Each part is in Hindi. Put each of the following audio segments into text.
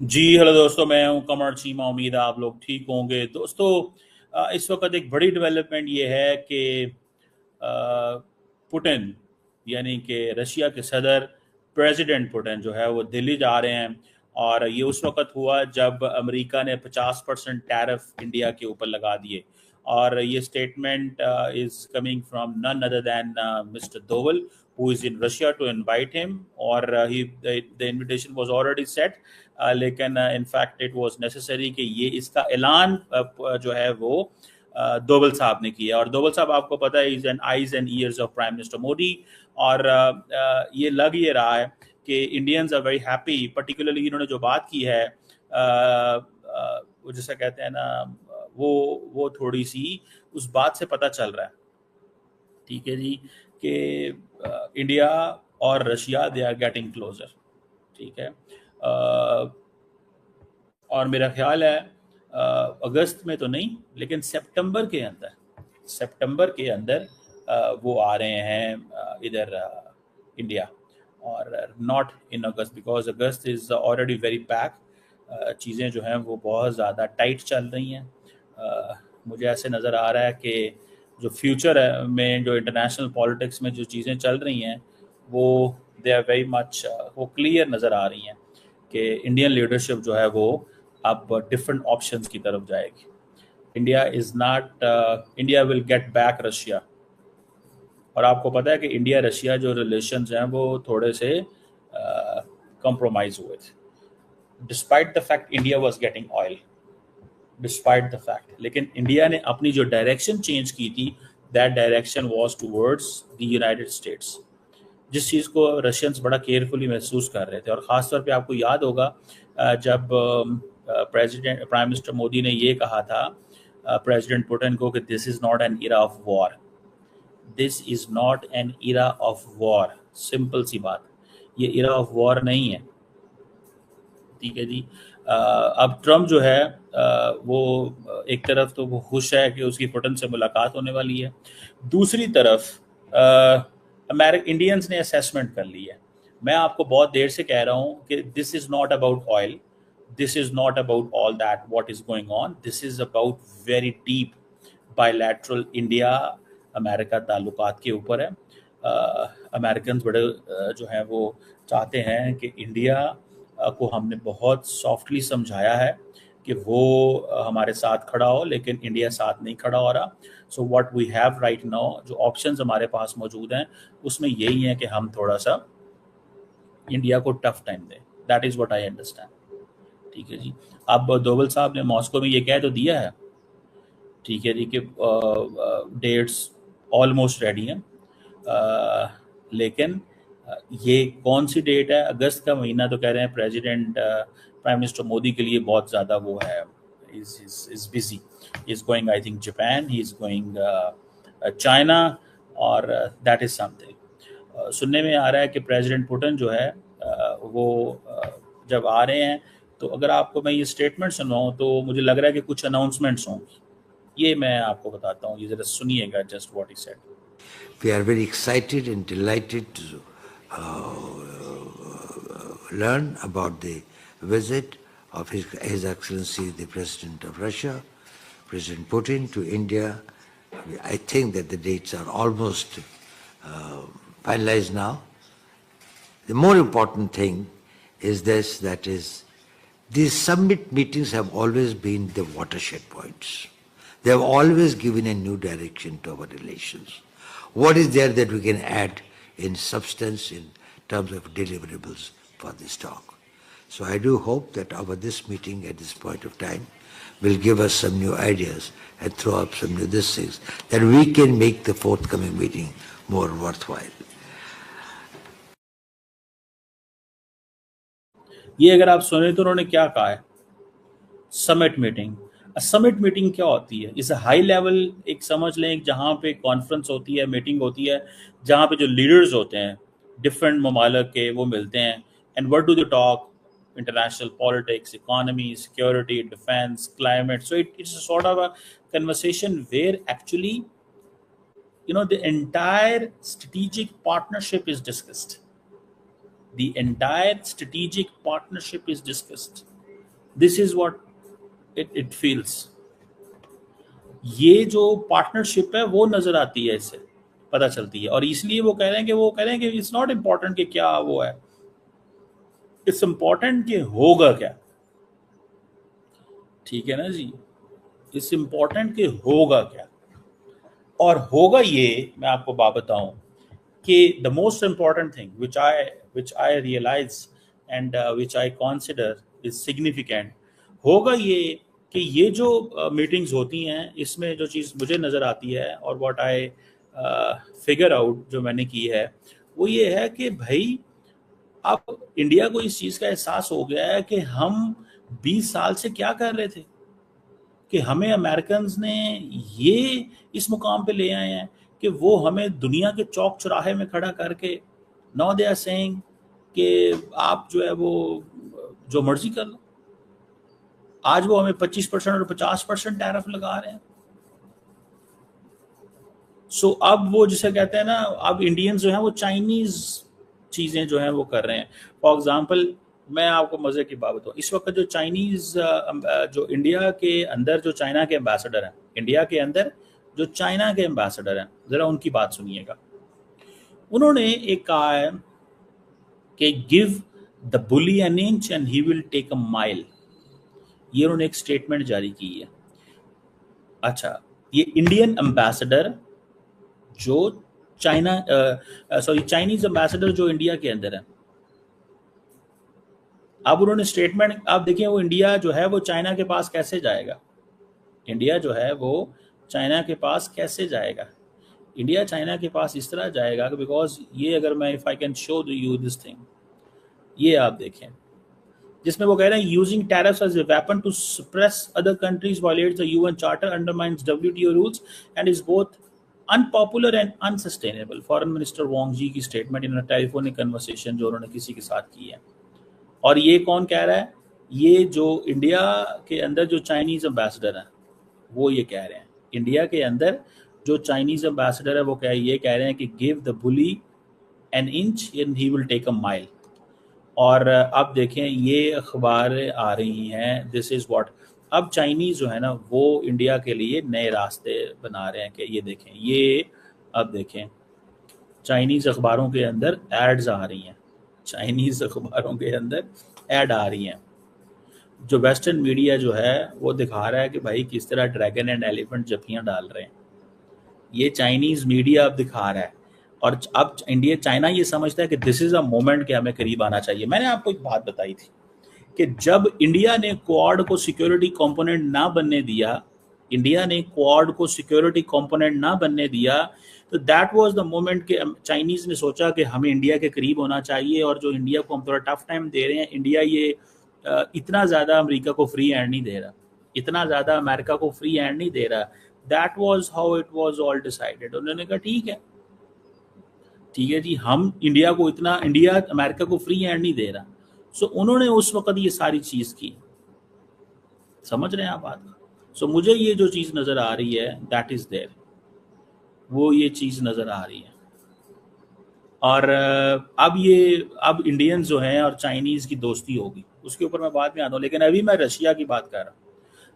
जी हेलो दोस्तों, मैं हूं कमर चीमा। उम्मीद है आप लोग ठीक होंगे। दोस्तों, इस वक्त एक बड़ी डेवलपमेंट ये है कि पुतिन यानी कि रशिया के सदर प्रेसिडेंट पुतिन जो है वो दिल्ली जा रहे हैं। और ये उस वक्त हुआ जब अमेरिका ने 50% टैरिफ इंडिया के ऊपर लगा दिए। और ये statement is coming from none other than mister Doval who is in Russia to invite him, और the invitation was already set। लेकिन in fact it was necessary कि ये इसका ऐलान जो है वो दोवल साहब ने किया। और दोवल साहब आपको पता है is an eyes and ears of prime minister Modi. और ये लग ये रहा है कि Indians are very happy. Particularly इन्होंने जो बात की है वो जैसा कहते हैं ना, वो थोड़ी सी उस बात से पता चल रहा है, ठीक है जी, कि इंडिया और Russia they are getting closer. ठीक है। और मेरा ख्याल है अगस्त में तो नहीं, लेकिन सितंबर के अंदर वो आ रहे हैं इधर इंडिया। और not in August because August is already very pack. चीज़ें जो हैं वो बहुत ज़्यादा टाइट चल रही हैं। मुझे ऐसे नज़र आ रहा है कि जो फ्यूचर है में जो इंटरनेशनल पॉलिटिक्स में जो चीज़ें चल रही हैं वो दे आर वेरी मच वो क्लियर नज़र आ रही हैं कि इंडियन लीडरशिप जो है वो अब डिफरेंट ऑप्शंस की तरफ जाएगी। India is not India will get back Russia. और आपको पता है कि इंडिया रशिया जो रिलेशंस हैं वो थोड़े से कंप्रोमाइज हुए थे, despite the fact India was getting oil, despite the fact. लेकिन इंडिया ने अपनी जो डायरेक्शन चेंज की थी, that direction was towards the United states, जिस चीज़ को रशियंस बड़ा केयरफुली महसूस कर रहे थे। और ख़ासतौर पे आपको याद होगा जब प्रेसिडेंट प्राइम मिनिस्टर मोदी ने ये कहा था प्रेसिडेंट पुतिन को कि this is not an era of war, this is not an era of war. Simple सी बात, ये इरा ऑफ वॉर नहीं है। ठीक है जी। अब ट्रम्प जो है वो एक तरफ तो वो खुश है कि उसकी पुतिन से मुलाकात होने वाली है, दूसरी तरफ अमेरिकन इंडियंस ने असेसमेंट कर ली है। मैं आपको बहुत देर से कह रहा हूँ कि this is not about oil, this is not about all that what is going on, this is about very deep bilateral India America ताल्लुकात के ऊपर है। अमेरिकन बड़े जो हैं वो चाहते हैं कि इंडिया को हमने बहुत सॉफ्टली समझाया है कि वो हमारे साथ खड़ा हो, लेकिन इंडिया साथ नहीं खड़ा हो रहा। So what we have right now, जो ऑप्शंस हमारे पास मौजूद हैं उसमें यही है कि हम थोड़ा सा इंडिया को टफ टाइम दें। That is what I understand. ठीक है जी। अब दोवल साहब ने मॉस्को में ये कह तो दिया है, ठीक है जी, कि डेट्स ऑलमोस्ट रेडी हैं। लेकिन ये कौन सी डेट है? अगस्त का महीना तो कह रहे हैं प्रेसिडेंट प्राइम मिनिस्टर मोदी के लिए बहुत ज़्यादा वो है, is busy, is going I think Japan, he is going China. और दैट इज़ समथिंग सुनने में आ रहा है कि प्रेसिडेंट पुतिन जो है वो जब आ रहे हैं तो अगर आपको मैं ये स्टेटमेंट सुनवाऊँ तो मुझे लग रहा है कि कुछ अनाउंसमेंट्स होंगी। ये मैं आपको बताता हूँ, ये ज़रा सुनिएगा just what he said. We are very excited and delighted to learn about the visit of His Excellency, the President of Russia, President Putin, to India. I think that the dates are almost finalized now. The more important thing is this, that is, these summit meetings have always been the watershed points. They have always given a new direction to our relations. What is there that we can add in substance in terms of deliverables for this talk? So I do hope that this meeting at this point of time will give us some new ideas and throw up some new things that we can make the forthcoming meeting more worthwhile. ये अगर आप सुने तो उन्होंने क्या कहा है, समिट मीटिंग। समिट मीटिंग क्या होती है? इस हाई लेवल एक समझ लें, एक जहाँ पे कॉन्फ्रेंस होती है, मीटिंग होती है, जहाँ पे जो लीडर्स होते हैं डिफरेंट ममालिक के वो मिलते हैं। And what do they talk? International politics, economy, security, defence, climate. So it's sort of a conversation where actually the entire strategic partnership is discussed. The entire strategic partnership is discussed. This is what it feels. ये जो पार्टनरशिप है वो नजर आती है, इससे पता चलती है। और इसलिए वो कह रहे हैं कि इट्स नॉट इम्पोर्टेंट कि क्या वो है, इट्स इम्पोर्टेंट कि होगा क्या। ठीक है ना जी, इट्स इम्पोर्टेंट कि होगा क्या। और होगा ये, मैं आपको बात बताऊं कि the most important thing which I realize and which I consider is significant, होगा ये कि ये जो मीटिंग्स होती हैं इसमें जो चीज़ मुझे नज़र आती है और व्हाट आई फिगर आउट जो मैंने की है वो ये है कि भाई अब इंडिया को इस चीज़ का एहसास हो गया है कि हम 20 साल से क्या कर रहे थे, कि हमें अमेरिकन ने ये इस मुकाम पे ले आए हैं कि वो हमें दुनिया के चौक चौराहे में खड़ा करके नाउ दे आर सेइंग कि आप जो है वो जो मर्जी कर लो। आज वो हमें 25% और 50% टैरिफ लगा रहे हैं। सो अब वो जिसे कहते हैं ना, अब इंडियंस जो हैं वो चाइनीज चीज़ें जो हैं वो कर रहे हैं। फॉर एग्जांपल मैं आपको मज़े की बात बताऊँ, इस वक्त जो चाइनीज़ जो इंडिया के अंदर जो चाइना के एम्बेसडर हैं, इंडिया के अंदर जो चाइना के एम्बेसडर हैं, ज़रा उनकी बात सुनिएगा। उन्होंने एक कहा है कि give the bully an inch and he will take a mile. ये उन्होंने एक स्टेटमेंट जारी की है। अच्छा, ये इंडियन एम्बेसडर जो चाइनीज एम्बेसडर जो इंडिया के अंदर है, अब उन्होंने स्टेटमेंट, आप देखिए वो इंडिया जो है वो चाइना के पास कैसे जाएगा, इंडिया जो है वो चाइना के पास कैसे जाएगा। इंडिया चाइना के पास इस तरह जाएगा बिकॉज ये, अगर मैं if I can show you this thing, ये आप देखें जिसमें वो कह रहे हैं using tariffs as a weapon to suppress other countries violates the UN charter, undermines WTO rules and is both unpopular and unsustainable. Foreign minister Wang Yi की स्टेटमेंट इन टेलीफोनिक कन्वर्सेशन जो उन्होंने किसी के साथ की है। और ये कौन कह रहा है? ये जो इंडिया के अंदर जो चाइनीज एम्बेसडर हैं वो ये कह रहे हैं। इंडिया के अंदर जो चाइनीज एम्बेसडर है वो ये कह रहे हैं कि give the bully an inch and he will take a mile. और अब देखें ये अखबार आ रही हैं, दिस इज़ व्हाट, अब चाइनीज़ जो है ना वो इंडिया के लिए नए रास्ते बना रहे हैं कि ये देखें, ये अब देखें चाइनीज़ अखबारों के अंदर एड्स आ रही हैं, चाइनीज़ अखबारों के अंदर ऐड आ रही हैं। जो वेस्टर्न मीडिया जो है वो दिखा रहा है कि भाई किस तरह ड्रैगन एंड एलिफेंट जफियाँ डाल रहे हैं, ये चाइनीज़ मीडिया अब दिखा रहा है। और अब चाइना ये समझता है कि दिस इज़ अ मोमेंट कि हमें करीब आना चाहिए। मैंने आपको एक बात बताई थी कि जब इंडिया ने क्वाड को सिक्योरिटी कंपोनेंट ना बनने दिया, इंडिया ने क्वाड को सिक्योरिटी कंपोनेंट ना बनने दिया, तो दैट वाज द मोमेंट कि चाइनीज़ ने सोचा कि हमें इंडिया के करीब होना चाहिए। और जो इंडिया को हम थोड़ा टफ टाइम दे रहे हैं, इंडिया ये इतना ज़्यादा अमेरिका को फ्री हैंड नहीं दे रहा, इतना ज़्यादा अमेरिका को फ्री हैंड नहीं दे रहा। That was how it was all decided. उन्होंने कहा ठीक है जी, हम इंडिया को इतना, इंडिया अमेरिका को फ्री हैंड नहीं दे रहा। सो उन्होंने उस वक्त ये सारी चीज़ की, समझ रहे हैं आप बात। सो मुझे ये जो चीज़ नज़र आ रही है दैट इज़ देयर, वो ये चीज़ नज़र आ रही है। और अब इंडियंस जो हैं और चाइनीज़ की दोस्ती होगी, उसके ऊपर मैं बाद में आता हूँ। लेकिन अभी मैं रशिया की बात कर रहा हूँ।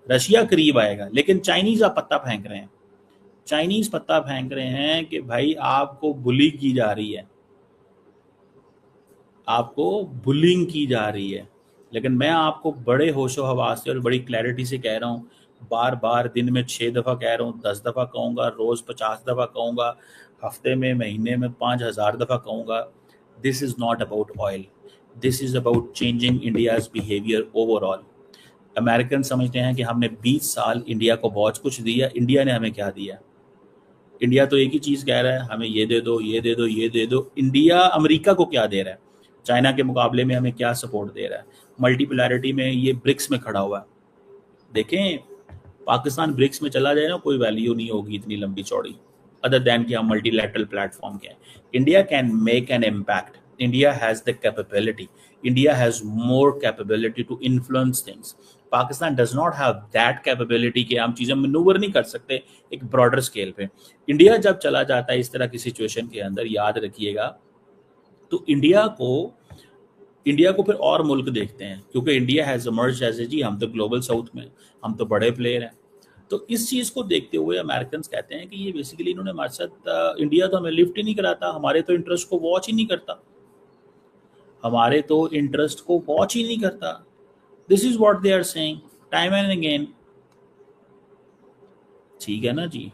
रशिया करीब आएगा, लेकिन चाइनीज़ आप पत्ता फेंक रहे हैं, चाइनीज़ पत्ता फेंक रहे हैं कि भाई आपको बुली की जा रही है, आपको बुलिंग की जा रही है। लेकिन मैं आपको बड़े होशो हवास से और बड़ी क्लैरिटी से कह रहा हूँ, बार बार दिन में 6 दफ़ा कह रहा हूँ, 10 दफ़ा कहूँगा, रोज़ 50 दफ़ा कहूँगा, हफ्ते में, महीने में 5000 दफ़ा कहूँगा, this is not about oil, this is about changing India's behaviour overall. American समझते हैं कि हमने 20 साल इंडिया को बहुत कुछ दिया, इंडिया ने हमें क्या दिया? इंडिया तो एक ही चीज़ कह रहा है, हमें ये दे दो, ये दे दो, ये दे दो। इंडिया अमेरिका को क्या दे रहा है? चाइना के मुकाबले में हमें क्या सपोर्ट दे रहा है? मल्टीपोलैरिटी में ये ब्रिक्स में खड़ा हुआ है। देखें, पाकिस्तान ब्रिक्स में चला जाए ना, कोई वैल्यू नहीं होगी इतनी लंबी चौड़ी, अदर दैन कि हम मल्टीलैटरल प्लेटफॉर्म के हैं। India can make an impact, India has the capability, India has more capability to influence things. Pakistan does not have that capability कि हम चीज़ें मनूवर नहीं कर सकते एक ब्रॉडर स्केल पे। इंडिया जब चला जाता है इस तरह की सिचुएशन के अंदर, याद रखिएगा, तो इंडिया को इंडिया को फिर और मुल्क देखते हैं, क्योंकि India has emerged as a, जी हम तो ग्लोबल साउथ में, हम तो बड़े प्लेयर हैं। तो इस चीज़ को देखते हुए अमेरिकन कहते हैं कि ये बेसिकली इन्होंने हमारे साथ, इंडिया तो हमें लिफ्ट ही नहीं कराता, हमारे तो इंटरेस्ट को वॉच ही नहीं करता, हमारे तो इंटरेस्ट को वॉच ही नहीं करता। This is what they are saying time and again. ठीक है ना जी,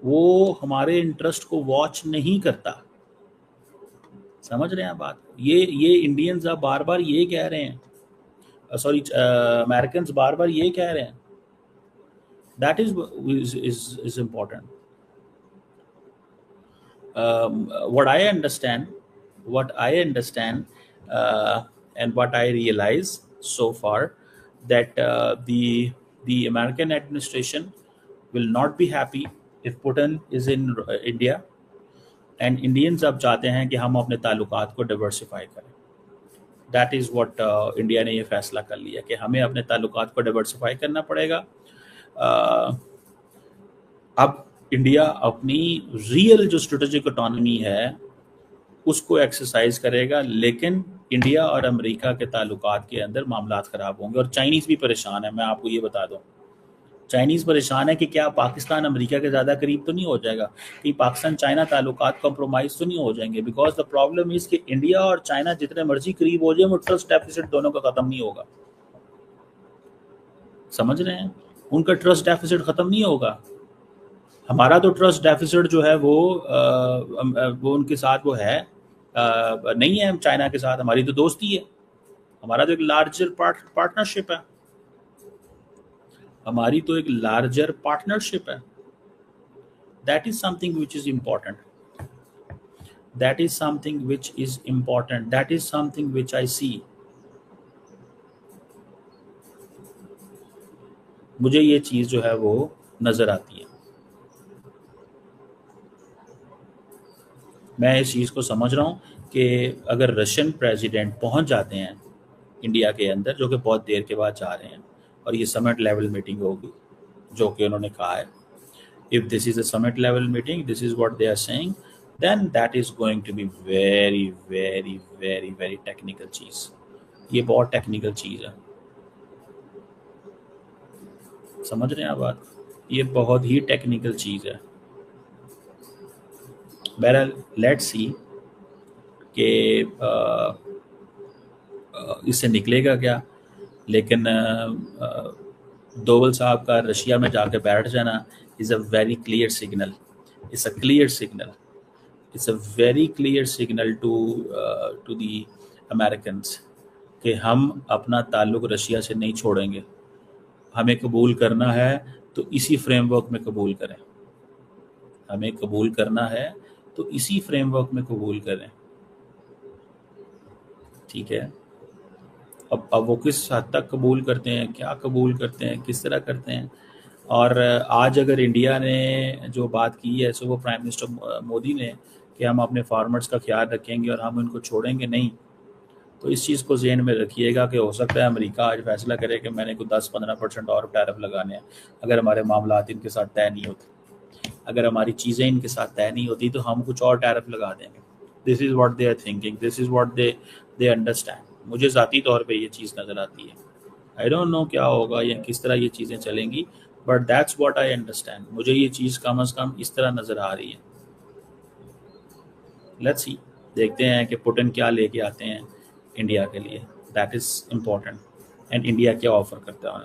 वो हमारे इंटरेस्ट को वॉच नहीं करता। समझ रहे हैं बात? ये इंडियंस अब बार बार ये कह रहे हैं, सॉरी अमेरिकन बार बार ये कह रहे हैं। That is important. What I understand, and what I realize so far, that the American administration will not be happy if Putin is in India, and Indians अब चाहते हैं कि हम अपने ताल्लुकात को डाइवर्सिफाई करें। दैट इज़ व्हाट इंडिया ने ये फैसला कर लिया कि हमें अपने ताल्लुकात को डाइवर्सिफाई करना पड़ेगा। अब इंडिया अपनी रियल जो स्ट्रेटेजिक ऑटोनॉमी है उसको एक्सरसाइज करेगा, लेकिन इंडिया और अमेरिका के ताल्लुकात के अंदर मामलात ख़राब होंगे। और चाइनीज़ भी परेशान है, मैं आपको ये बता दूं, चाइनीज़ परेशान है कि क्या पाकिस्तान अमेरिका के ज़्यादा करीब तो नहीं हो जाएगा, कि पाकिस्तान चाइना ताल्लुकात कॉम्प्रोमाइज़ तो नहीं हो जाएंगे। बिकॉज द प्रॉब्लम इज़ कि इंडिया और चाइना जितने मर्जी करीब हो जाए, वो ट्रस्ट डेफिसिट दोनों का ख़त्म नहीं होगा। समझ रहे हैं? उनका ट्रस्ट डेफिसिट ख़त्म नहीं होगा। हमारा तो ट्रस्ट डेफिसिट जो है वो उनके साथ वो है नहीं है। चाइना के साथ हमारी तो दोस्ती है, हमारा तो एक लार्जर पार्टनरशिप है, हमारी तो एक लार्जर पार्टनरशिप है। That is something which is important, that is something which is important, that is something which I see. मुझे ये चीज़ जो है वो नज़र आती है। मैं इस चीज़ को समझ रहा हूँ कि अगर रशियन प्रेसिडेंट पहुँच जाते हैं इंडिया के अंदर, जो कि बहुत देर के बाद जा रहे हैं, और ये समिट लेवल मीटिंग होगी जो कि उन्होंने कहा है, if this is a summit level meeting, this is what they are saying, then that is going to be very very very very technical चीज़। ये बहुत टेक्निकल चीज़ है। समझ रहे हैं आप बात? ये बहुत ही टेक्निकल चीज़ है। बहरहाल लेट्स सी कि इससे निकलेगा क्या। लेकिन डोवल साहब का रशिया में जाकर बैठ जाना is a very clear signal, it's a clear signal, it's a very clear signal to the Americans कि हम अपना ताल्लुक़ रशिया से नहीं छोड़ेंगे। हमें कबूल करना है तो इसी फ्रेमवर्क में कबूल करें, हमें कबूल करना है तो इसी फ्रेमवर्क में कबूल करें। ठीक है? अब वो किस हद तक कबूल करते हैं, क्या कबूल करते हैं, किस तरह करते हैं। और आज अगर इंडिया ने जो बात की है, सो वो प्राइम मिनिस्टर मोदी ने, कि हम अपने फार्मर्स का ख्याल रखेंगे और हम उनको छोड़ेंगे नहीं, तो इस चीज़ को जहन में रखिएगा कि हो सकता है अमेरिका आज फैसला करे कि मैंने कोई 10-15% और टैरिफ लगाने हैं। अगर हमारे मामलात इनके साथ तय नहीं होते, अगर हमारी चीज़ें इनके साथ तय नहीं होती, तो हम कुछ और टैरिफ लगा देंगे। This is what they are thinking, this is what they understand. मुझे ज़ाती तौर पे ये चीज़ नज़र आती है। आई डोंट नो क्या होगा या किस तरह ये चीज़ें चलेंगी, but that's what I understand. मुझे ये चीज़ कम अज़ कम इस तरह नज़र आ रही है। लेट्स सी, देखते हैं कि पुतिन क्या लेके आते हैं इंडिया के लिए। That is important, and India क्या ऑफ़र करता है।